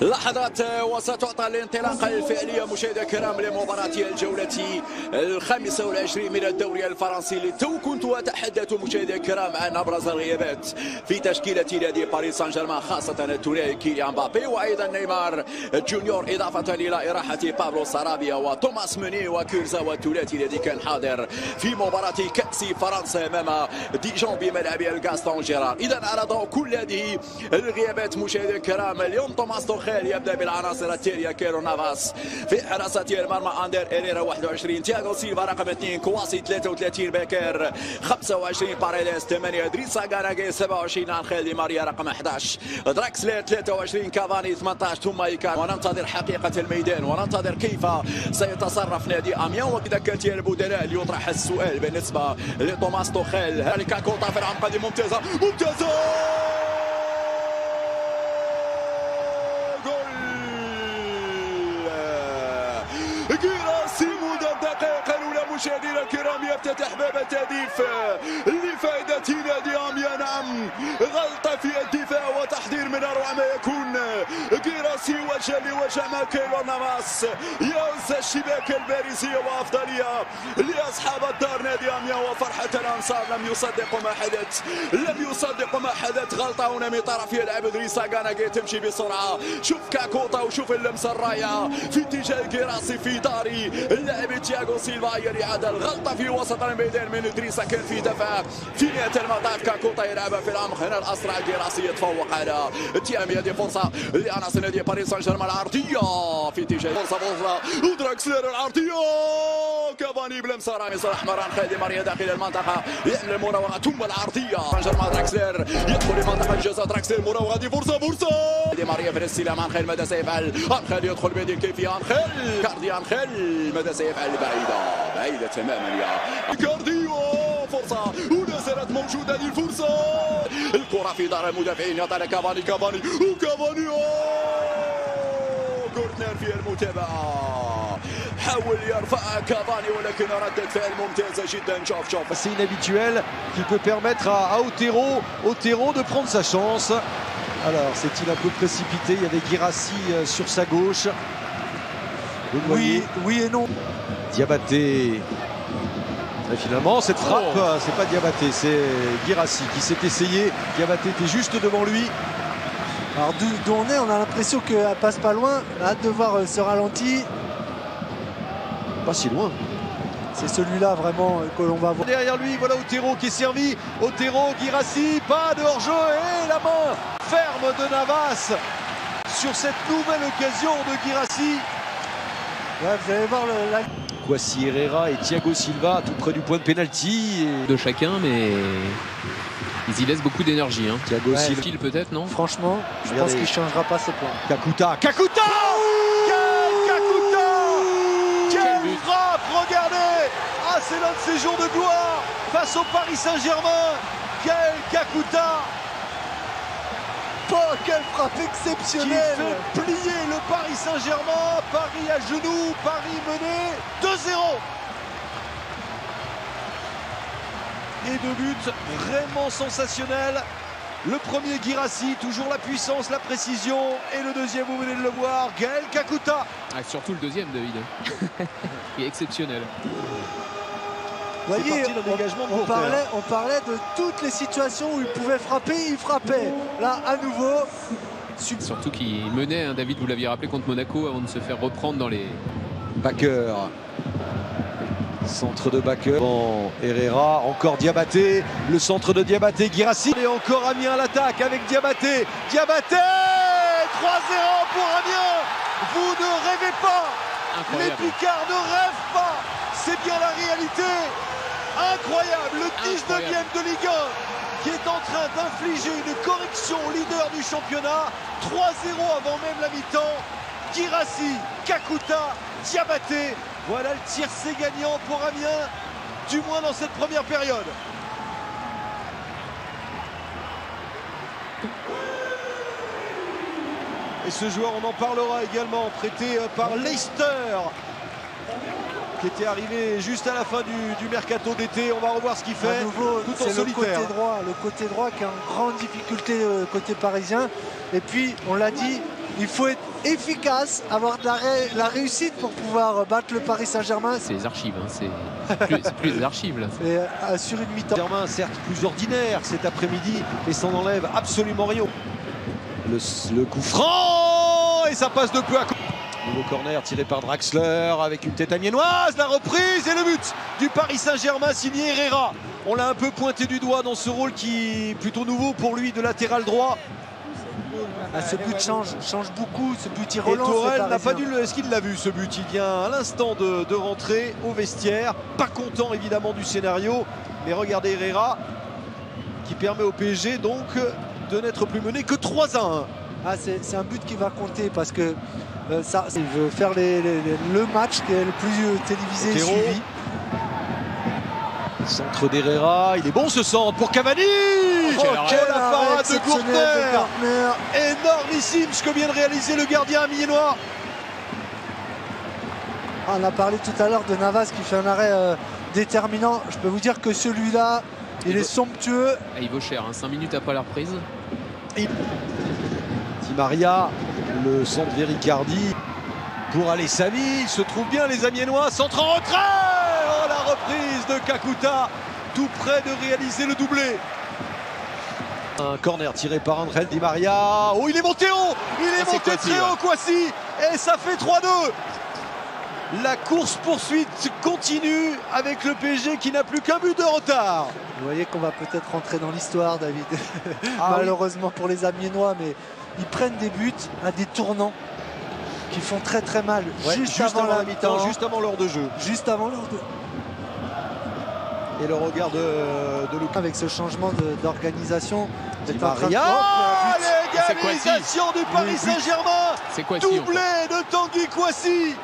لحظات وستعطى الانطلاقة الفعلية مشاهدينا الكرام لمباراة الجولة 25 من الدوري الفرنسي. للتو كنت أتحدث مشاهدينا الكرام عن أبرز الغيابات في تشكيلة نادي باريس سان جيرمان، خاصة الثنائي كيليان مبابي وأيضا نيمار جونيور، إضافة إلى إراحة بابلو سارابيا وتوماس موني وكورزا، والثلاثي الذي كان حاضر في مباراة كأس فرنسا أمام ديجون بملعب الغاستون جيرار. إذا على ضوء كل هذه الغيابات مشاهدينا الكرام، اليوم توماس توخيل يبدأ بالعناصر التالية: كيرو نافاس في حراسة المرمى، أندر إريرا 21، تياغو سيلفا رقم 2، كواسي 33، باكر 25، باريديس 8، إدريسا غاناغي 27، أنخيل دي ماريا رقم 11، دراكسلير 23، كافاني 18، ثم إيكار. وننتظر حقيقة الميدان وننتظر كيف سيتصرف نادي أميان وكذا كثير البدلاء. ليطرح السؤال بالنسبة لتوماس توخيل: هل كاكوطا في العمق هذه ممتازة ممتازة. جيراسي منذ الدقائق الأولى مشاهدينا الكرام يفتتح باب التهديف لفائدة نادي أميان. نعم، غلطة في الدفاع وتحضير من أروع ما يكون. جيراسي وجه لوجه مع كيلو نافاس يهز الشباك الباريسية وأفضلية لأصحاب الدار نادي أميان وفرحة الأنصار. لم يصدقوا ما حدث. غلطة هنا من طرف يلعب إدريسا غاناغي، تمشي بسرعة. شوف كاكوطا وشوف اللمسة الرائعة في اتجاه جيراسي في داري اللاعب تياغو سيلفا. هي الإعادة، الغلطة في وسط الميدان من إدريسا، كان في دفع في نهاية المطاف. كاكوطا يلعبها في العمق، هنا الأسرع جيراسي يتفوق على تيامي. هذه فرصة لعناصر نادي باريس سان جيرمان، العرضية في اتجاه فرصة ودراكسلير العرضية، كافاني بلمسة رامي صلاح مران خالد ماريا داخل المنطقة يعمل المراوغة ثم العرضية. سان جيرمان دراكسلير يدخل لمنطقة الجزاء، دراكسلير مراوغة، هذه فرصة دي ماريا في الاستلام. أنخيل ماذا سيفعل؟ أنخيل يدخل بهذه الكيفية، أنخيل كاردي، أنخيل ماذا سيفعل؟ بعيدة تماما يا كاردي، فرصة ولا زالت موجودة هذه الفرصة. الكرة في دار المدافعين، يعطينا كافاني وكافاني كورنر في المتابعة، حاول يرفعها كافاني ولكن ردة فعل ممتازة جدا. شوف c'est inhabituel qui peut permettre à Otero de prendre sa chance. Alors c'est-il un peu précipité? Il y avait Guirassy sur sa gauche. Oui et non. Diabaté. Et finalement cette frappe, c'est pas Diabaté, c'est Guirassy qui s'est essayé. Diabaté était juste devant lui. Alors d'où on a l'impression qu'elle passe pas loin. Hâte de voir ce ralenti. Pas si loin. C'est celui-là vraiment que l'on va voir. Derrière lui, voilà Otero qui est servi. Otero, Guirassy, pas de hors-jeu et la main ferme de Navas sur cette nouvelle occasion de Guirassy. Ouais, vous allez voir la... Kwasi Herrera et Thiago Silva tout près du point de pénalty. De chacun, mais ils y laissent beaucoup d'énergie. Hein. Thiago Silva peut-être, non? Franchement, je pense qu'il ne changera pas ce point. Kakuta Quelle frappe, regardez! Ah, c'est l'un de ses jours de gloire face au Paris Saint-Germain. Quel Kakuta! Oh, quelle frappe exceptionnelle! Qui fait plier le Paris Saint-Germain. Paris à genoux, Paris mené 2-0. Et deux buts vraiment sensationnels. Le premier Guirassy, toujours la puissance, la précision. Et le deuxième, vous venez de le voir, Gaël Kakuta. Ah, surtout le deuxième, David. Il est exceptionnel. Vous voyez, on parlait de toutes les situations où il pouvait frapper, il frappait. Là, à nouveau... Surtout qu'il menait, hein, David, vous l'aviez rappelé, contre Monaco avant de se faire reprendre dans les... Bakker. Centre de Bakker. Bon, Herrera, encore Diabaté. Le centre de Diabaté, Guirassy. Et encore Amiens à l'attaque avec Diabaté. 3-0 pour Amiens. Vous ne rêvez pas. Incroyable. Les Picards ne rêvent pas. C'est bien la réalité. Incroyable. Le 19e de Ligue 1 qui est en train d'infliger une correction au leader du championnat. 3-0 avant même la mi-temps. Guirassy, Kakuta, Diabaté. Voilà le tiercé gagnant pour Amiens, du moins dans cette première période. Et ce joueur, on en parlera également, prêté par Leicester, qui était arrivé juste à la fin du mercato d'été. On va revoir ce qu'il fait. À nouveau, tout en c'est solitaire. le côté droit qui est en grande difficulté côté parisien. Et puis, on l'a dit, il faut être efficace, avoir de la réussite pour pouvoir battre le Paris Saint-Germain. C'est les archives, hein. C'est plus des archives là. Et sur une mi-temps. Germain, certes plus ordinaire cet après-midi, mais ça n'enlève absolument rien. Le coup franc, et ça passe de peu à côté. Nouveau corner tiré par Draxler avec une tête amiénoise, la reprise et le but du Paris Saint-Germain signé Herrera. On l'a un peu pointé du doigt dans ce rôle qui est plutôt nouveau pour lui de latéral droit. Ah, ce but change beaucoup, ce but il Et relance. Tourelle n'a pas dû le... Est-ce qu'il l'a vu ce but? Il vient à l'instant de rentrer au vestiaire. Pas content évidemment du scénario. Mais regardez Herrera qui permet au PSG donc de n'être plus mené que 3-1. Ah, c'est un but qui va compter parce que il veut faire le match qui est le plus télévisé et suivi. Centre d'Herrera, il est bon ce centre pour Cavani. Quelle parade de Courtner. Énormissime ce que vient de réaliser le gardien amiénois. On a parlé tout à l'heure de Navas qui fait un arrêt déterminant. Je peux vous dire que celui-là, il est somptueux. Ah, il vaut cher, hein. 5 minutes après la reprise. Di Maria, le centre vers Icardi pour aller Samy. Il se trouve bien les amiénois. Centre en retrait. Oh, la reprise de Kakuta, tout près de réaliser le doublé. Un corner tiré par André Di Maria. Oh, il est monté haut. Il est monté très haut, Kouassi. Et ça fait 3-2. La course-poursuite continue avec le PSG qui n'a plus qu'un but de retard. Vous voyez qu'on va peut-être rentrer dans l'histoire, David. Ah, malheureusement pour les Amiénois, mais ils prennent des buts à des tournants qui font très très mal. Ouais, juste avant la mi-temps, juste avant l'heure de jeu. Juste avant l'heure de... Et le regard de Lucas. Avec ce changement d'organisation. Di Maria, l'égalisation du Paris Saint-Germain. Doublé de Tanguy Kouassi.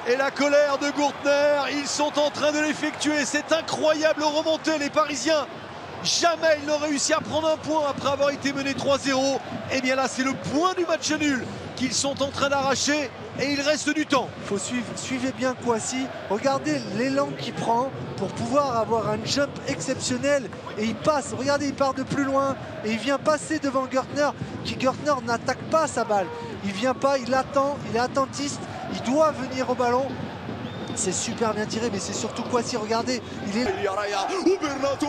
Et la colère de Courtner, ils sont en train de l'effectuer. C'est incroyable remontée, les Parisiens. Jamais ils n'ont réussi à prendre un point après avoir été menés 3-0. Et bien là, c'est le point du match nul qu'ils sont en train d'arracher. Et il reste du temps. Il faut suivez bien Kouassi. Regardez l'élan qu'il prend pour pouvoir avoir un jump exceptionnel. Et il passe, regardez, il part de plus loin. Et il vient passer devant Gertner, qui Gertner n'attaque pas sa balle. Il vient pas, il attend, il est attentiste. Il doit venir au ballon. C'est super bien tiré, mais c'est surtout Kouassi, regardez. Il est... Bernato.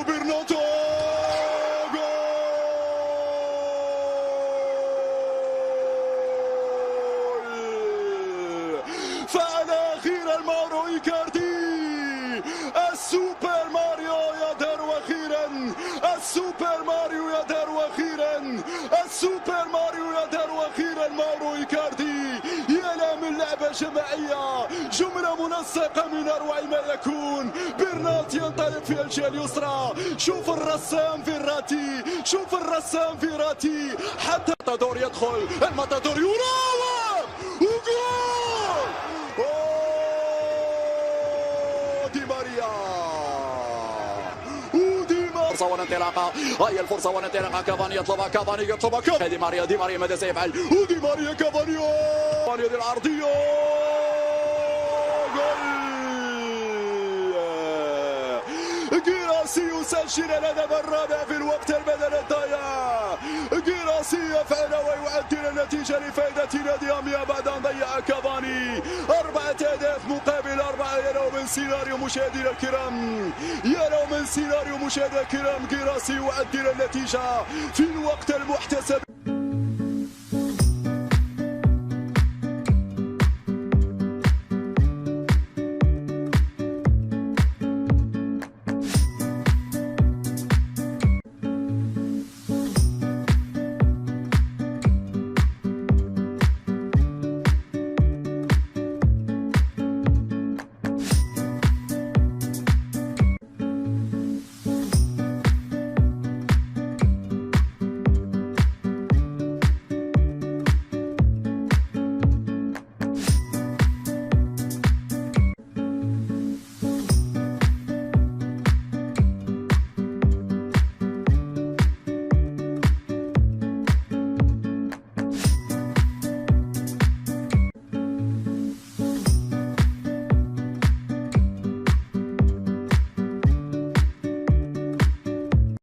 فعل أخيرا ماورو إيكاردي السوبر ماريو يدار أخيرا السوبر ماريو يدار أخيرا السوبر ماريو يدار أخيرا ماورو إيكاردي يا من لعبة جماعية جملة منسقة من أروع ما يكون برنات ينطلق في الجهة اليسرى شوف الرسام في راتي حتى الماتادور يدخل الماتادور يراوغ وجول دي ماريا فرصة والانطلاقة هي الفرصة والانطلاقة كافاني يطلبها دي ماريا ماذا سيفعل ودي ماريا كافاني دي العرضية جيراسي يسجل الهدف الرابع في الوقت البدني الضايع جيراسي يفعل ويعدل النتيجة لفائدة نادي أميا بعد أن ضيع كافاني 4 أهداف مقابل 4 يا لو من سيناريو مشاهدينا الكرام جيراسي يعدل النتيجة في الوقت المحتسب